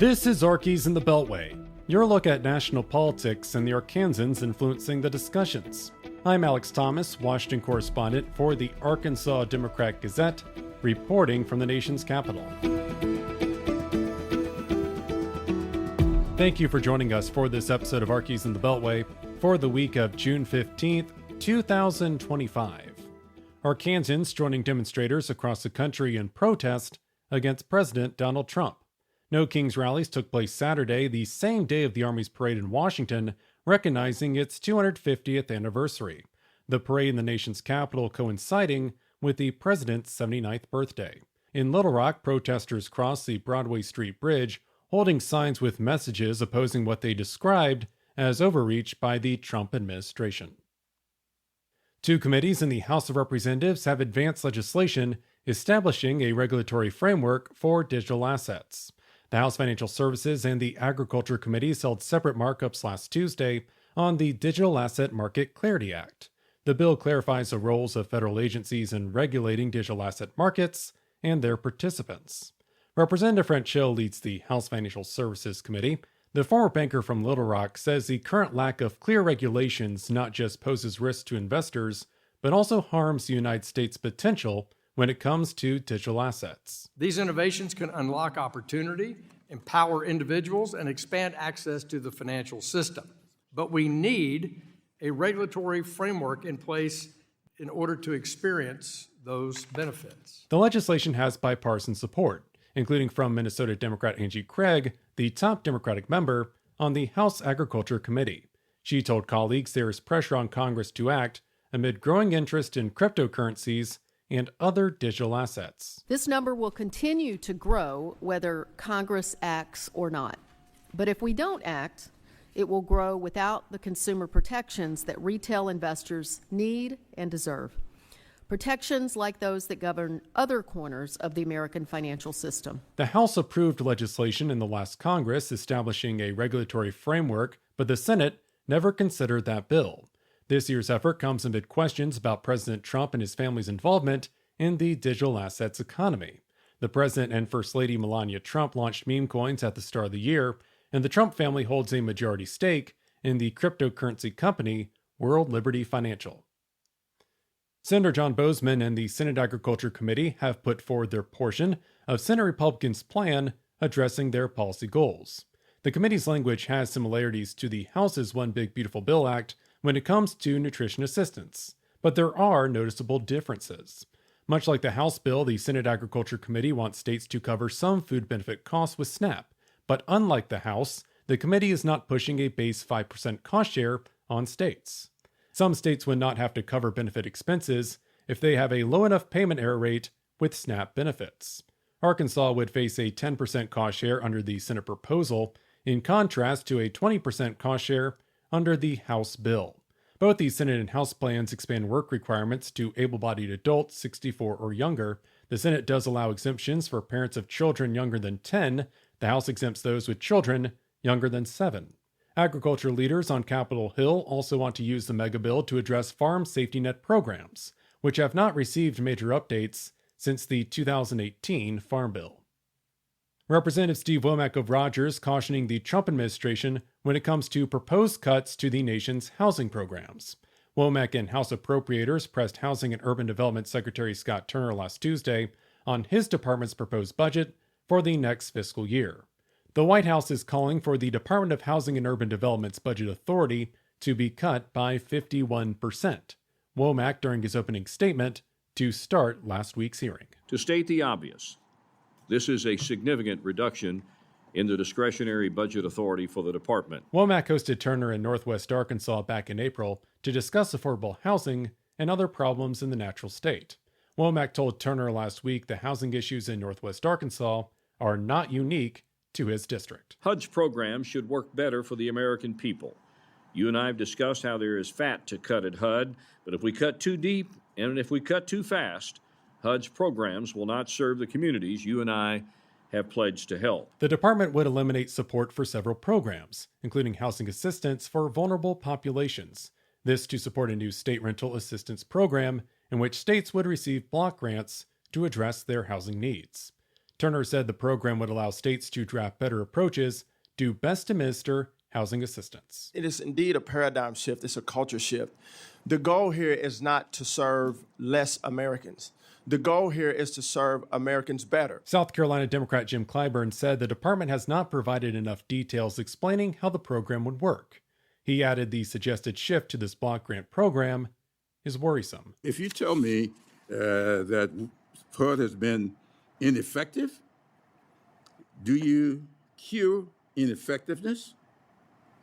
This is Arkies in the Beltway, your look at national politics and the Arkansans influencing the discussions. I'm Alex Thomas, Washington correspondent for the Arkansas Democrat-Gazette, reporting from the nation's capital. Thank you for joining us for this episode of Arkies in the Beltway for the week of June 15th, 2025. Arkansans joining demonstrators across the country in protest against President Donald Trump. No Kings rallies took place Saturday, the same day of the Army's parade in Washington, recognizing its 250th anniversary. The parade in the nation's capital coinciding with the president's 79th birthday. In Little Rock, protesters crossed the Broadway Street Bridge, holding signs with messages opposing what they described as overreach by the Trump administration. Two committees in the House of Representatives have advanced legislation establishing a regulatory framework for digital assets. The House Financial Services and the Agriculture Committees held separate markups last Tuesday on the Digital Asset Market Clarity Act. The bill clarifies the roles of federal agencies in regulating digital asset markets and their participants. Representative French Hill leads the House Financial Services Committee. The former banker from Little Rock says the current lack of clear regulations not just poses risks to investors, but also harms the United States' potential when it comes to digital assets. These innovations can unlock opportunity, empower individuals, and expand access to the financial system. But we need a regulatory framework in place in order to experience those benefits. The legislation has bipartisan support, including from Minnesota Democrat Angie Craig, the top Democratic member on the House Agriculture Committee. She told colleagues there is pressure on Congress to act amid growing interest in cryptocurrencies and other digital assets. This number will continue to grow whether Congress acts or not. But if we don't act, it will grow without the consumer protections that retail investors need and deserve. Protections like those that govern other corners of the American financial system. The House approved legislation in the last Congress establishing a regulatory framework, but the Senate never considered that bill. This year's effort comes amid questions about President Trump and his family's involvement in the digital assets economy. The President and First Lady Melania Trump launched meme coins at the start of the year, and the Trump family holds a majority stake in the cryptocurrency company World Liberty Financial. Senator John Boozman and the Senate Agriculture Committee have put forward their portion of Senate Republicans' plan addressing their policy goals. The committee's language has similarities to the House's One Big Beautiful Bill Act when it comes to nutrition assistance, but there are noticeable differences. Much like the House bill, the Senate Agriculture Committee wants states to cover some food benefit costs with SNAP, but unlike the House, the committee is not pushing a base 5% cost share on states. Some states would not have to cover benefit expenses if they have a low enough payment error rate with SNAP benefits. Arkansas would face a 10% cost share under the Senate proposal, in contrast to a 20% cost share under the House bill. Both the Senate and House plans expand work requirements to able-bodied adults 64 or younger. The Senate does allow exemptions for parents of children younger than 10. The House exempts those with children younger than 7. Agriculture leaders on Capitol Hill also want to use the mega bill to address farm safety net programs, which have not received major updates since the 2018 Farm Bill. Representative Steve Womack of Rogers cautioning the Trump administration when it comes to proposed cuts to the nation's housing programs. Womack and House appropriators pressed Housing and Urban Development Secretary Scott Turner last Tuesday on his department's proposed budget for the next fiscal year. The White House is calling for the Department of Housing and Urban Development's budget authority to be cut by 51%. Womack, during his opening statement, to start last week's hearing. To state the obvious, this is a significant reduction in the discretionary budget authority for the department. Womack hosted Turner in Northwest Arkansas back in April to discuss affordable housing and other problems in the natural state. Womack told Turner last week the housing issues in Northwest Arkansas are not unique to his district. HUD's program should work better for the American people. You and I have discussed how there is fat to cut at HUD, but if we cut too deep and if we cut too fast, HUD's programs will not serve the communities you and I have pledged to help. The department would eliminate support for several programs, including housing assistance for vulnerable populations. This to support a new state rental assistance program in which states would receive block grants to address their housing needs. Turner said the program would allow states to draft better approaches to best administer housing assistance. It is indeed a paradigm shift. It's a culture shift. The goal here is not to serve less Americans. The goal here is to serve Americans better. South Carolina Democrat Jim Clyburn said the department has not provided enough details explaining how the program would work. He added the suggested shift to this block grant program is worrisome. If you tell me that HUD has been ineffective, do you cure ineffectiveness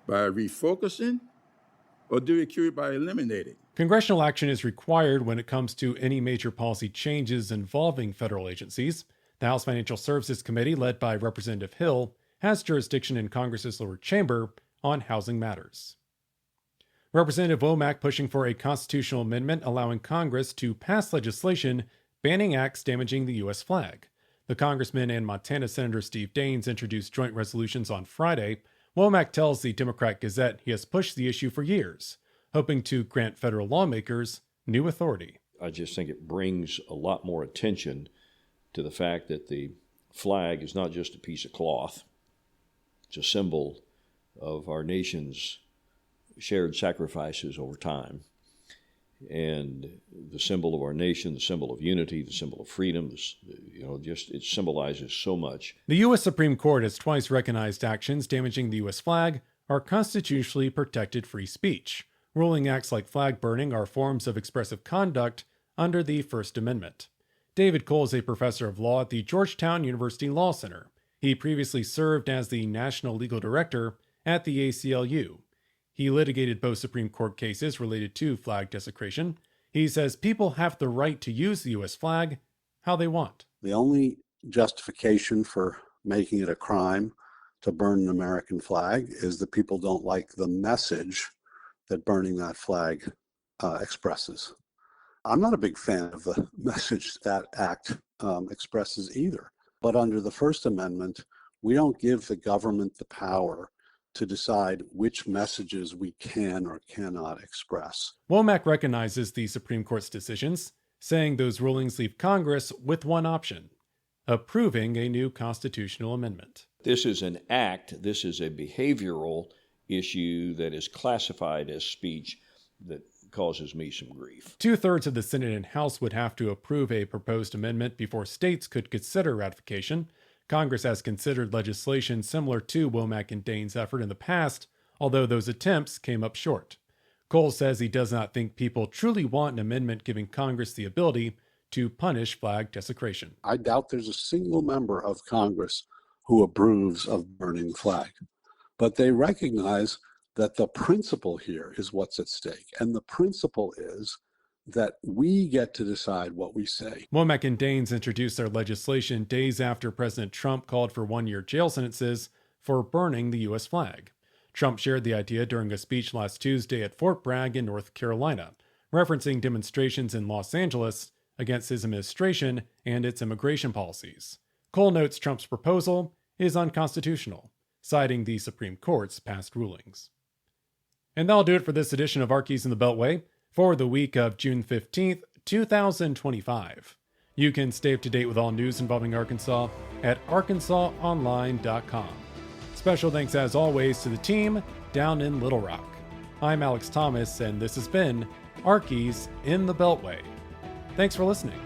by refocusing, or do you cure it by eliminating? Congressional action is required when it comes to any major policy changes involving federal agencies. The House Financial Services Committee, led by Representative Hill, has jurisdiction in Congress's lower chamber on housing matters. Representative Womack pushing for a constitutional amendment allowing Congress to pass legislation banning acts damaging the U.S. flag. The congressman and Montana Senator Steve Daines introduced joint resolutions on Friday. Womack tells the Democrat-Gazette he has pushed the issue for years, hoping to grant federal lawmakers new authority. I just think it brings a lot more attention to the fact that the flag is not just a piece of cloth. It's a symbol of our nation's shared sacrifices over time, and the symbol of our nation, the symbol of unity, the symbol of freedom. It symbolizes so much. The U.S. Supreme Court has twice recognized actions damaging the U.S. flag are constitutionally protected free speech, ruling acts like flag burning are forms of expressive conduct under the First Amendment. David Cole is a professor of law at the Georgetown University Law Center. He previously served as the National Legal Director at the ACLU. He litigated both Supreme Court cases related to flag desecration. He says people have the right to use the U.S. flag how they want. The only justification for making it a crime to burn an American flag is that people don't like the message that burning that flag expresses. I'm not a big fan of the message that act expresses either. But under the First Amendment, we don't give the government the power to decide which messages we can or cannot express. Womack recognizes the Supreme Court's decisions, saying those rulings leave Congress with one option: approving a new constitutional amendment. This is an act, this is a behavioral issue that is classified as speech that causes me some grief. 2/3 of the Senate and House would have to approve a proposed amendment before states could consider ratification. Congress has considered legislation similar to Womack and Daines' effort in the past, although those attempts came up short. Cole says he does not think people truly want an amendment giving Congress the ability to punish flag desecration. I doubt there's a single member of Congress who approves of burning the flag, but they recognize that the principle here is what's at stake, and the principle is that we get to decide what we say. Womack and Daines introduced their legislation days after President Trump called for one-year jail sentences for burning the U.S. flag. Trump shared the idea during a speech last Tuesday at Fort Bragg in North Carolina, referencing demonstrations in Los Angeles against his administration and its immigration policies. Cole notes Trump's proposal is unconstitutional, citing the Supreme Court's past rulings. And that'll do it for this edition of Arkies in the Beltway for the week of June 15th, 2025. You can stay up to date with all news involving Arkansas at arkansasonline.com. Special thanks as always to the team down in Little Rock. I'm Alex Thomas, and this has been Arkies in the Beltway. Thanks for listening.